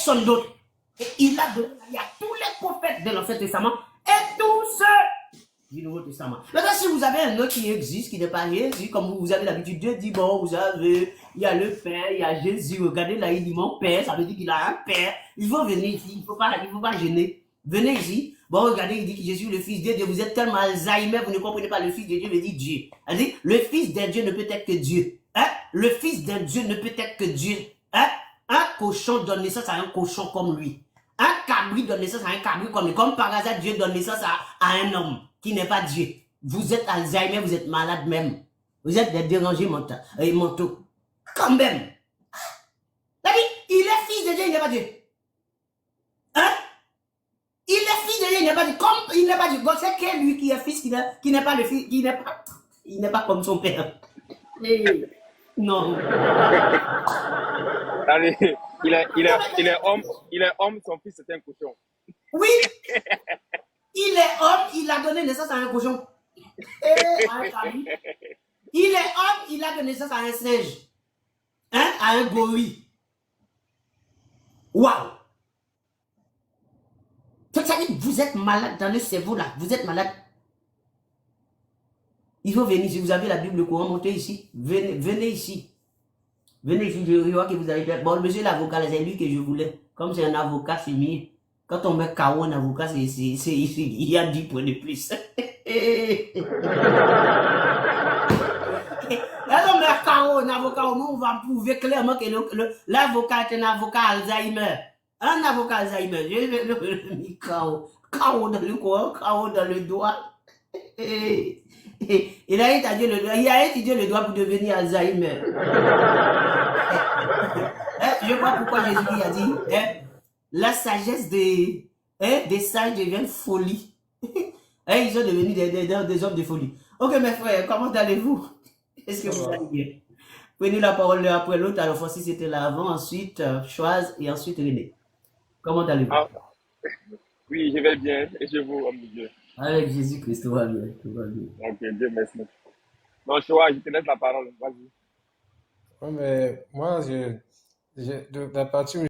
personne d'autre. Et il a tous les prophètes de l'Ancien Testament et tous ceux du Nouveau Testament. Maintenant, si vous avez un autre qui existe, qui n'est pas Jésus, comme vous avez l'habitude, Dieu dit, bon, vous avez, il y a le Père, il y a Jésus, regardez là, il dit mon Père, ça veut dire qu'il a un Père. Il faut venir ici, il ne faut pas gêner. Venez ici. Bon, regardez, il dit que Jésus, le Fils de Dieu, vous êtes tellement Alzheimer, vous ne comprenez pas, le Fils de Dieu veut dire Dieu. Elle dit, le Fils de Dieu ne peut être que Dieu. Hein? Le Fils de Dieu ne peut être que Dieu. Hein? Un cochon donne naissance à un cochon comme lui. Un cabri donne naissance à un cabri comme lui. Comme par hasard, Dieu donne naissance à un homme qui n'est pas Dieu. Vous êtes Alzheimer, vous êtes malade même. Vous êtes des dérangés mentaux. Quand même. Il est Fils de Dieu, il n'est pas Dieu. Hein? Il est Fils de Dieu, il n'est pas Dieu. Comme il n'est pas Dieu. Donc c'est que lui qui est Fils, qui n'est pas le Fils, il n'est pas comme son Père. Non. Allez, il est homme, son fils c'est un cochon. Oui, il est homme, il a donné naissance à un cochon. Il est homme, il a donné naissance à un singe. Hein? À un gorille. Waouh! Ça veut dire que vous êtes malade dans le cerveau là. Vous êtes malade. Il faut venir, si vous avez la Bible, le Coran, montez ici. Venez ici. Venez ici, je vois que vous avez... Bon, le monsieur l'avocat, c'est lui que je voulais. Comme c'est un avocat, c'est mieux. Quand on met KO un avocat, il y a 10 points de plus. Quand on met KO un avocat, on va prouver clairement que l'avocat est un avocat Alzheimer. Un avocat Alzheimer. Je vais le mis KO. KO dans le corps, KO dans le doigt. Il a étudié le doigt pour devenir Alzheimer. Je vois pourquoi Jésus a dit la sagesse des sages devient folie. Ils sont devenus des hommes de folie. Ok, mes frères, comment allez-vous? Est-ce que vous allez bien? Prenez la parole l'un après l'autre. Alors, Francis était là avant, ensuite Choise et ensuite René. Comment allez-vous? Oui, je vais bien. Et je vous, homme de Dieu. Avec Jésus-Christ, tout va bien. Tout va bien. Ok, Dieu merci. Donc, Choise, je te laisse la parole. Vas-y. Ouais, mais moi, la partie où